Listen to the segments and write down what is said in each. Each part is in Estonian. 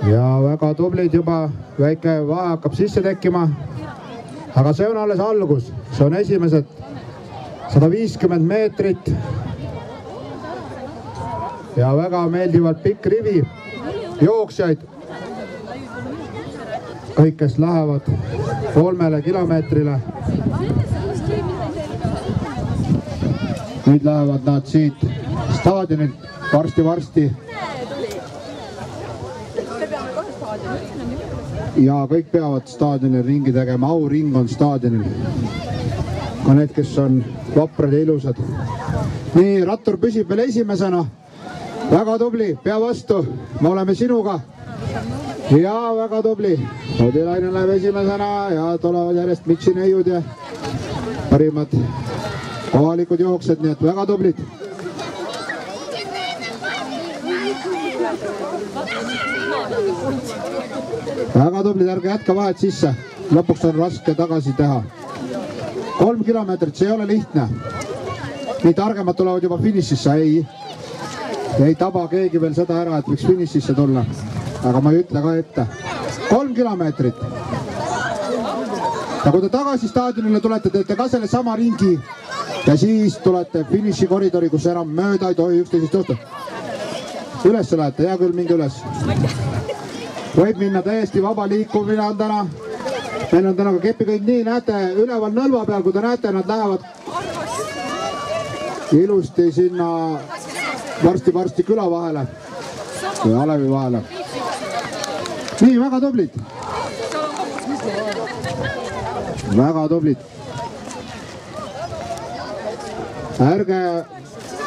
ja väga tublid juba, väike vahe hakkab sisse tekkima. Aga see on alles algus, see on esimesed 150 meetrit. Ja väga meeldivalt pikk rivi jooksjaid. Kõik, kes lähevad 3 kilomeetrile. Nüüd lähevad nad siit staadionilt varsti. Ja kõik peavad staadionil ringi tegema, auring on staadionil. Ka need, kes on vaprad ja ilusad. Nii, rattur püsib veel esimesena. Väga tubli, pea vastu, me oleme sinuga. Ja väga tubli. Odilainen läheb esimesena ja tulevad järjest Mitsi neiud ja parimad kohalikud jooksed, nii et väga tublid. Väga tublid, ärge jätka vahet sisse. Lõpuks on raske tagasi teha. 3 kilomeetrit, see ei ole lihtne. Nii targemad tulevad juba finišisse, ei taba keegi veel seda ära, et võiks finišisse tulla. Aga ma ei ütle ka ette. 3 kilomeetrit. Ja kui te tagasi staadionile tulete, teete ka selle sama ringi ja siis tulete finiši koridori, kus enam mööda ei tohi üksteisest joosta. Üles lähete, hea küll, minge üles. Võib minna täiesti vaba liikumine on täna. Meil on täna ka kepikõnd, nii näete üleval nõlva peal, kui te näete, nad lähevad ilusti sinna varsti küla vahele või Alevi vahele. Nii, väga tublid. Väga tublid. Ärge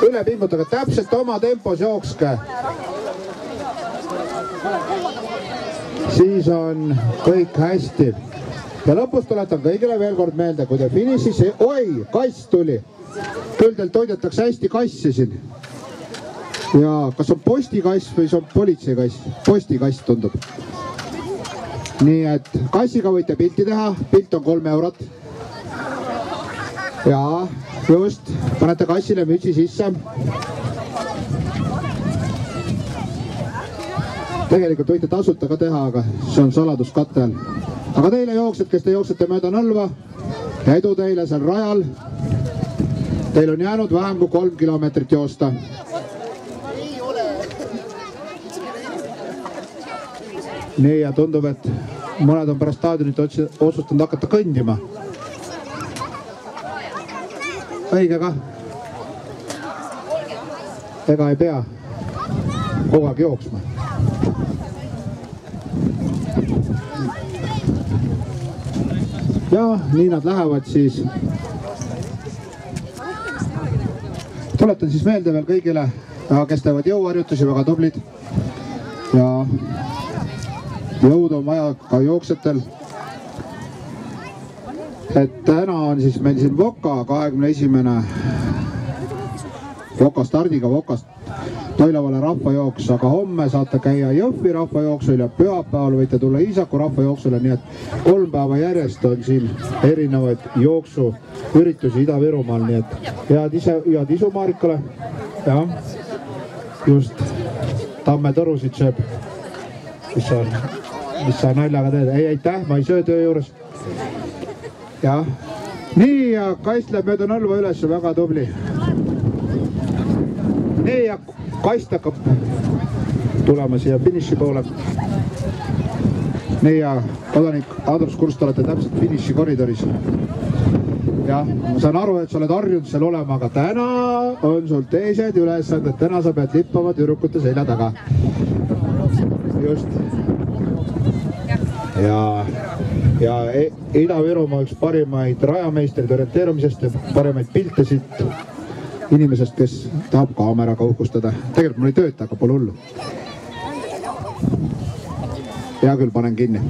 üle pingutage, täpselt oma tempos jookske. Siis on kõik hästi. Ja lõpus tuletan kõigile veel kord meelde, kui te finišis, oi, kass tuli. Küll teil toidetakse hästi kassi siin. Ja kas on postikass või see on politseikass? Postikass tundub. Nii et kassiga võite pilti teha, pilt on 3 eurot. Ja just, panete kassile mütsi sisse. Tegelikult võite tasuta ka teha, aga see on saladuskatte all. Aga teile jooksed, kes te jooksete mööda Nõlva, edu teile seal rajal. Teil on jäänud vähem kui 3 kilomeetrit joosta. Nii, ja tundub, et mõned on pärast staadionit otsustanud hakata kõndima. Õige ka? Ega ei pea kogu aeg jooksma. Ja nii nad lähevad siis. Tuletan siis meelde veel kõigile, kes teevad jõuharjutusi, väga tublid. Ja jõudu on vaja ka jooksjatel. Et täna on siis meil siin Voka 21. Voka stardiga Vokast Toilavale rahvajooks, aga homme saate käia Jõhvi rahvajooksul ja pühapäeval võite tulla Iisaku rahvajooksule, nii et 3 päeva järjest on siin erinevaid jooksuüritusi Ida-Virumaal, nii et head isu Marikale. Ja, just Tamme tõrusid sööb. Mis sa naljaga teed? Ei, aitäh, ma ei söö töö juures. Ja, nii ja kass läheb mööda Nõlva üles, väga tubli. Nii ja kast hakkab tulema siia finiši poole. Nii ja kodanik Andrus Kurst, olete täpselt finiši koridoris. Ja ma saan aru, et sa oled harjunud seal olema, aga täna on sul teised ülesanded. Täna sa pead lippama tüdrukute selja taga. Just. Ja Ida-Virumaa üks parimaid rajameistrid orienteerumisest ja parimaid pilte siit inimesest, kes tahab kaameraga uhkustada. Tegelikult mul ei tööta, aga pole hullu. Hea küll, panen kinni.